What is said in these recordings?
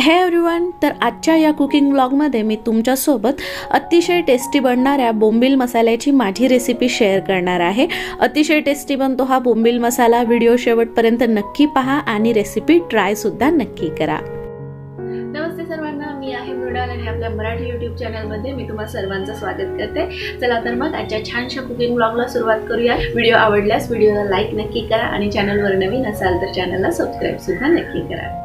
हे एव्हरीवन, तर आजच्या या कुकिंग व्लॉगमध्ये मी तुमच्यासोबत अतिशय टेस्टी बनणाऱ्या बोंबील मसाल्याची माझी रेसिपी शेअर करणार आहे। अतिशय टेस्टी बनतो हा बोंबील मसाला। व्हिडिओ शेवटपर्यंत नक्की पहा आणि रेसिपी ट्राय सुद्धा नक्की करा। नमस्ते सर्वांना, मी आहे मृणाल आणि आपल्या मराठी यूट्यूब चॅनलमध्ये मी तुम्हा सर्वांचं स्वागत करते। चला तर मग आजच्या छानशा कुकिंग व्लॉगला सुरुवात करूया। व्हिडिओ आवडल्यास व्हिडिओला लाईक नक्की करा आणि चॅनलवर नवीन असाल तर चॅनलला सबस्क्राइब सुद्धा नक्की करा।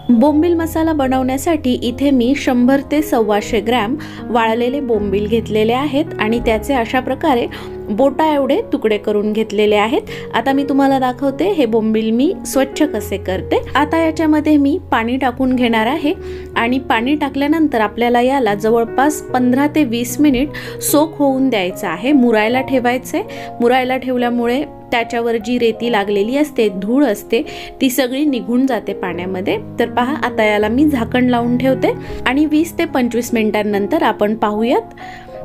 बोंबील मसाला बनवण्यासाठी इथे मी 100 ते 125 ग्रॅम वाळलेले बोंबील घेतलेले आहेत आणि त्याचे अशा प्रकारे बोटा एवढे तुकडे करून घेतलेले आहेत। आता मी तुम्हाला दाखवते हे बोंबील मी स्वच्छ कसे करते। आता याच्यामध्ये मी पाणी टाकून घेणार आहे आणि पाणी टाकल्यानंतर आपल्याला याला जवळपास 15 ते 20 मिनिट सोक होऊन द्यायचं आहे, मुरायला ठेवायचे। मुरायला ठेवल्यामुळे त्याच्यावर जी रेती लागलेली असते, धूळ असते, ती सगळी निघून जाते पाण्यामध्ये। तर पहा, आता याला मी झाकण लावून ठेवते आणि 20 ते 25 मिनिटांनंतर आपण पाहूयात।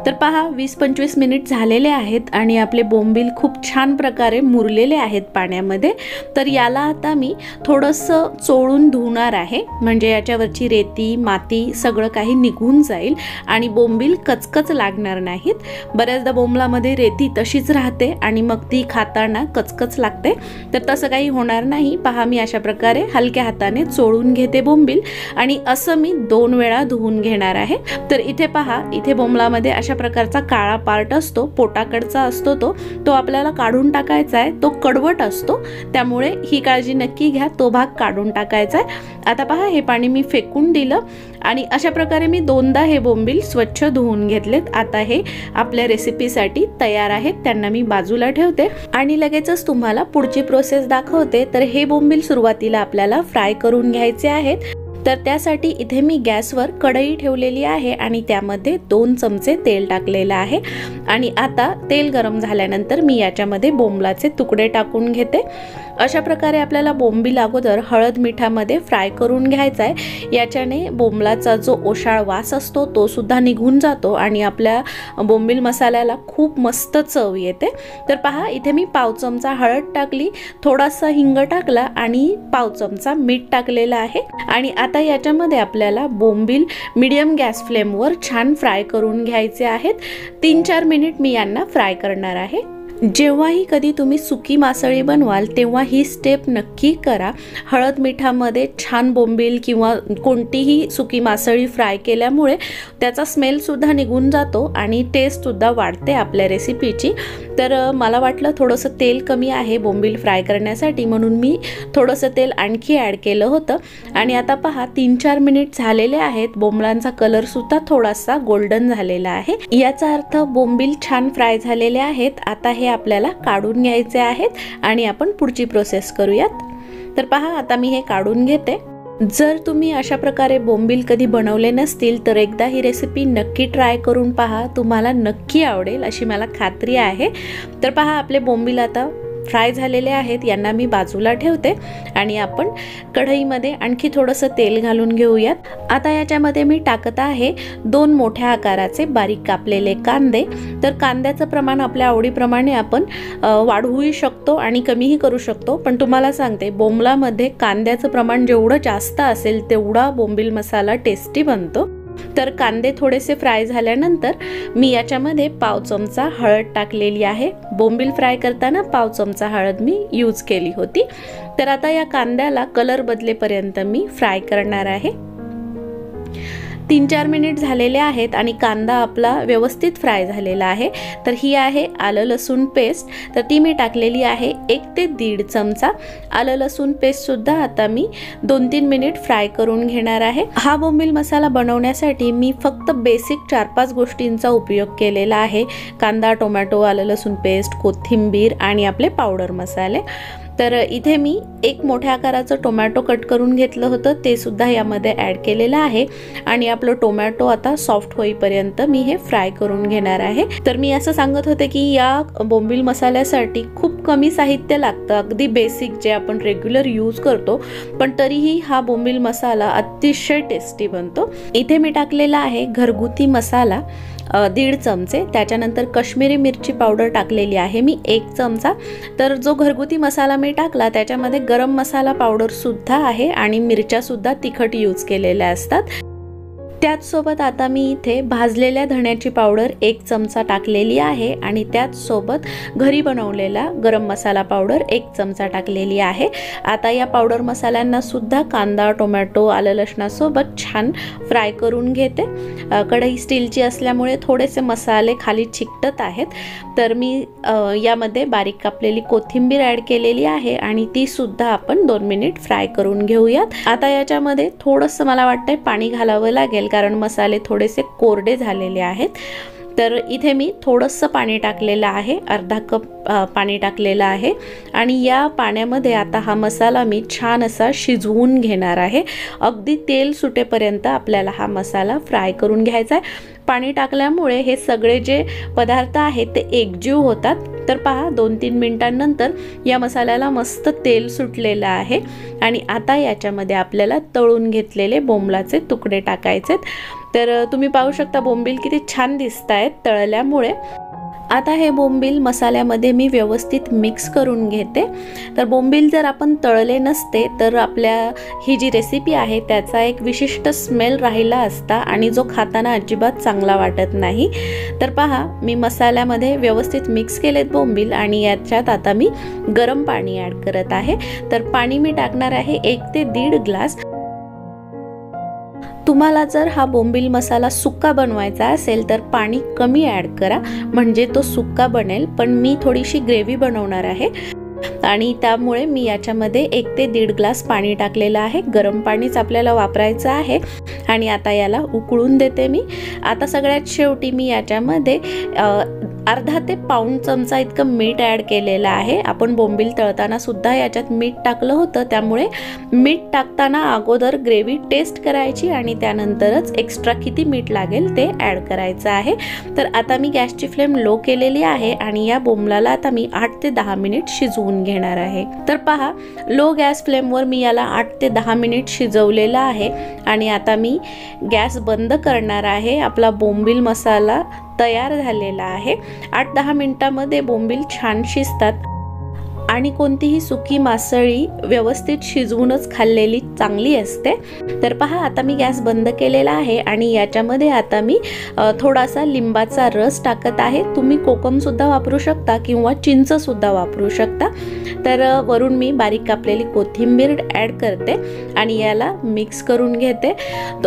तर पहा, 20-25 मिनिट झालेले आहेत आणि आपले बोंबील खूप छान प्रकारे मुरलेले आहेत पाण्यामध्ये। तर याला आता मी थोडंसं चोळून धुणार आहे, म्हणजे याच्यावरची रेती माती सगळं काही निघून जाईल आणि बोंबील कचकच लागणार नाहीत। बऱ्याचदा बोंबलामध्ये रेती तशीच राहते आणि मग ती खाताना कचकच लागते, तर तसं काही होणार नाही। पहा, मी अशा प्रकारे हलक्या हाताने चोळून घेते बोंबील आणि असं मी 2 वेळा धुवून घेणार आहे। तर इथे पहा, इथे बोंबलामध्ये अशा प्रकारचा काळा पार्ट असतो, पोटाकडचा असतो, तो आपल्याला काढून टाकायचा आहे। तो कडवट असतो, त्यामुळे ही काळजी नक्की घ्या, तो भाग काढून टाकायचा आहे। आता पहा, हे पाणी मी फेकून दिलं आणि अशा प्रकारे मी 2दा हे बोंबील स्वच्छ धुवून घेतलेत। आता हे आपल्या रेसिपीसाठी तयार आहेत, त्यांना मी बाजूला ठेवते आणि लगेचच तुम्हाला पुढची प्रोसेस दाखवते। तर हे बोंबील सुरुवातीला आपल्याला फ्राय करून घ्यायचे आहेत। तर त्यासाठी इथे मी गॅसवर कढई ठेवलेली आहे आणि त्यामध्ये 2 चमचे तेल टाकलेलं आहे आणि आता तेल गरम झाल्यानंतर मी याच्यामध्ये बोंबलाचे तुकडे टाकून घेते। अशा प्रकारे आपल्याला बोंबील अगोदर हळद मिठामध्ये फ्राय करून घ्यायचा आहे। याच्याने बोंबलाचा जो ओशाळ वास असतो तो सुद्धा निघून जातो आणि आपल्या बोंबील मसाल्याला खूप मस्त चव येते। तर पहा, इथे मी पाव चमचा हळद टाकली, थोडासा हिंग टाकला आणि पाव चमचा मीठ टाकलेलं आहे आणि आता याच्यामध्ये आपल्याला बोंबील मीडियम गॅस फ्लेमवर छान फ्राय करून घ्यायचे आहेत। 3-4 मिनिट मी यांना फ्राय करणार आहे। जेव्हाही कधी तुम्ही सुकी मासळी बनवाल तेव्हा ही स्टेप नक्की करा। हळद मिठामध्ये छान बोंबील किंवा कोणतीही सुकी मासळी फ्राय केल्यामुळे त्याचा स्मेल सुद्धा निघून जातो आणि टेस्ट सुद्धा वाढते आपल्या रेसिपीची। तर मला वाटलं थोडंसं तेल कमी आहे बोंबील फ्राय करण्यासाठी, म्हणून मी थोडंसं तेल आणखी ॲड केलं होतं आणि आता पहा, 3-4 मिनिट झालेले आहेत। बोंबलांचा कलर सुद्धा थोडासा गोल्डन झालेला आहे, याचा अर्थ बोंबील छान फ्राय झालेले आहेत। आता हे आपल्याला काढून घ्यायचे आहेत आणि आपण पुढची प्रोसेस करूयात। तर पहा, आता मी हे काढून घेते। जर तुम्ही अशा प्रकारे बोंबील कधी बनवले नसतील तर एकदा ही रेसिपी नक्की ट्राय करून पहा, तुम्हाला नक्की आवडेल अशी मला खात्री आहे। तर पहा, आपले बोंबील आता फ्राय झालेले आहेत, यांना मी बाजूला ठेवते आणि आपण कढईमध्ये आणखी थोडंसं तेल घालून घेऊयात। आता याच्यामध्ये मी टाकत आहे 2 मोठ्या आकाराचे बारीक कापलेले कांदे। तर कांद्याचं प्रमाण आपल्या आवडीप्रमाणे आपण वाढवूही शकतो आणि कमीही करू शकतो, पण तुम्हाला सांगते, बोंबलामध्ये कांद्याचं प्रमाण जेवढं जास्त असेल तेवढा बोंबील मसाला टेस्टी बनतो। तर कांदे थोडेसे फ्राय झाल्यानंतर मी याच्यामध्ये पाव चमचा हळद टाकलेली आहे। बोंबील फ्राय करताना पाव चमचा हळद मी यूज केली होती। तर आता या कांद्याला कलर बदलेपर्यंत मी फ्राय करणार आहे। 3-4 मिनिट झालेले आहेत आणि कांदा आपला व्यवस्थित फ्राय झालेला आहे। तर ही आहे आलं लसूण पेस्ट, तर ती मी टाकलेली आहे 1 ते 1.5 चमचा। आलं लसूण पेस्ट सुद्धा आता मी 2-3 मिनिट फ्राय करून घेणार आहे। हा बोंबील मसाला बनवण्यासाठी मी फक्त बेसिक 4-5 गोष्टींचा उपयोग केलेला आहे: कांदा, टोमॅटो, आलं लसूण पेस्ट, कोथिंबीर आणि आपले पावडर मसाले। तर इथे मी 1 मोठ्या आकाराचं टोमॅटो कट करून घेतलं होतं, ते सुद्धा यामध्ये ॲड केलेलं आहे आणि आपलं टोमॅटो आता सॉफ्ट होईपर्यंत मी हे फ्राय करून घेणार आहे। तर मी असं सांगत होते की या बोंबील मसाल्यासाठी खूप कमी साहित्य लागतं, अगदी बेसिक जे आपण रेग्युलर यूज करतो, पण तरीही हा बोंबील मसाला अतिशय टेस्टी बनतो। इथे मी टाकलेला आहे घरगुती मसाला, 1.5 चमचे, त्याच्यानंतर काश्मीरी मिरची पावडर टाकलेली आहे मी 1 चमचा। तर जो घरगुती मसाला मी टाकला त्याच्यामध्ये गरम मसाला पावडर सुद्धा आहे आणि मिरच्या सुद्धा तिखट यूज केलेल्या असतात। त्याचसोबत आता मी इथे भाजलेल्या धण्याची पावडर 1 चमचा टाकलेली आहे आणि त्याचसोबत घरी बनवलेला गरम मसाला पावडर 1 चमचा टाकलेली आहे। आता या पावडर मसाल्यांना सुद्धा कांदा, टोमॅटो, आलं लसणासोबत छान फ्राय करून घेते। कढई स्टीलची असल्यामुळे थोडेसे मसाले खाली चिकटत आहेत, तर मी यामध्ये बारीक कापलेली कोथिंबीर ॲड केलेली आहे आणि ती सुद्धा आपण 2 मिनिट फ्राय करून घेऊयात। आता याच्यामध्ये थोडंसं मला वाटतंय पाणी घालावं लागेल, कारण मसाले थोडेसे कोरडे झालेले आहेत। तर इथे मी थोडंसं पाणी टाकलेलं आहे, अर्धा कप पाणी टाकलेलं आहे आणि या पाण्यामध्ये आता हा मसाला मी छान असा शिजवून घेणार आहे। अगदी तेल सुटेपर्यंत आपल्याला हा मसाला फ्राय करून घ्यायचा आहे। पाणी टाकल्यामुळे हे सगळे जे पदार्थ आहेत ते एकजीव होतात। तर पहा 2-3 मिनिटांनंतर या मसाल्याला मस्त तेल सुटलेलं आहे आणि आता याच्यामध्ये आपल्याला तळून घेतलेले बोंबलाचे तुकडे टाकायचेत। तर तुम्ही पाहू शकता बोंबील किती छान दिसत आहेत तळल्यामुळे। आता हे बोंबील मसाल्यामध्ये मी व्यवस्थित मिक्स करून घेते। तर बोंबील जर आपण तळले नसते तर आपल्या ही जी रेसिपी आहे त्याचा एक विशिष्ट स्मेल राहिला असता आणि जो खाताना अजिबात चांगला वाटत नाही। तर पहा मी मसाल्यामध्ये व्यवस्थित मिक्स केलेत बोंबील आणि याच्यात आता मी गरम पाणी ॲड करत आहे। तर पाणी मी टाकणार आहे 1 ते 1.5 ग्लास। तुम्हाला जर हा बोंबील मसाला सुक्का बनवायचा असेल तर पाणी कमी ॲड करा, म्हणजे तो सुक्का बनेल। पण मी थोडीशी ग्रेव्ही बनवणार आहे आणि त्यामुळे मी याच्यामध्ये 1 ते 1.5 ग्लास पाणी टाकलेलं आहे। गरम पाणीच आपल्याला वापरायचं आहे आणि आता याला उकळून देते मी। आता सगळ्यात शेवटी मी याच्यामध्ये अर्धा ते पाऊण चमचा इतकं मीठ ॲड केलेलं आहे। आपण बोंबील तळताना सुद्धा याच्यात मीठ टाकलं होतं, त्यामुळे मीठ टाकताना अगोदर ग्रेव्ही टेस्ट करायची आणि त्यानंतरच एक्स्ट्रा किती मीठ लागेल ते ॲड करायचं आहे। तर आता मी गॅसची फ्लेम लो केलेली आहे आणि या बोंबलाला आता मी 8 ते 10 मिनिट शिजवून घेणार आहे। तर पहा लो गॅस फ्लेमवर मी याला 8 ते 10 मिनिट शिजवलेलं आहे आणि आता मी गॅस बंद करणार आहे। आपला बोंबील मसाला तयार झालेला आहे। 8-10 मिनिटांमध्ये बोंबील छान शिजतात आणि कोणतीही सुकी मासळी व्यवस्थित शिजवूनच खाल्लेली चांगली असते। तर पहा आता मी गॅस बंद केलेला आहे आणि याच्यामध्ये आता मी थोडासा लिंबाचा रस टाकत आहे। तुम्ही कोकम सुद्धा वापरू शकता किंवा चिंच सुद्धा वापरू शकता। तर वरून मी बारीक कापलेली कोथिंबीर ॲड करते आणि याला मिक्स करून घेते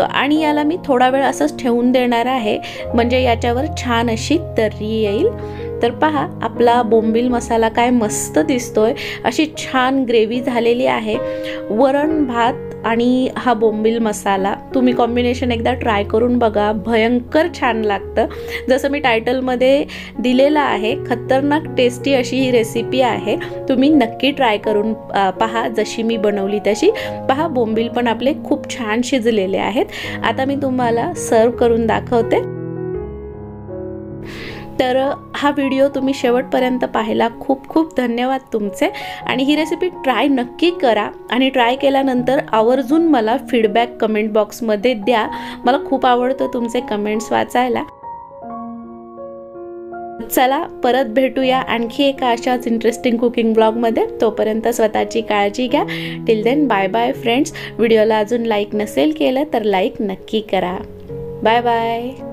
आणि याला मी थोडा वेळ असंच ठेवून देणार आहे, म्हणजे याच्यावर छान अशी तर्री येईल। तर पहा आपला बोंबील मसाला काय मस्त दिसतोय, अशी छान ग्रेव्ही झालेली आहे। वरण भात आणि हा बोंबील मसाला तुम्ही कॉम्बिनेशन एकदा ट्राय करून बघा, भयंकर छान लागतं। जसं मी टायटलमध्ये दिलेलं आहे, खतरनाक टेस्टी अशी ही रेसिपी आहे। तुम्ही नक्की ट्राय करून पहा, जशी मी बनवली तशी। पहा बोंबील पण आपले खूप छान शिजलेले आहेत। आता मी तुम्हाला सर्व करून दाखवते। तर हा व्हिडिओ तुम्ही शेवटपर्यंत पाहिला, खूप खूप धन्यवाद तुमचे। आणि ही रेसिपी ट्राय नक्की करा आणि ट्राय केल्यानंतर आवर्जून मला फीडबॅक कमेंट बॉक्समध्ये द्या। मला खूप आवडतं तुमचे कमेंट्स वाचायला। चला परत भेटूया आणखी एका अशाच इंटरेस्टिंग कुकिंग ब्लॉगमध्ये। तोपर्यंत स्वतःची काळजी घ्या। Till then bye bye friends. व्हिडिओला अजून लाईक नसेल केलं तर लाईक नक्की करा। Bye bye.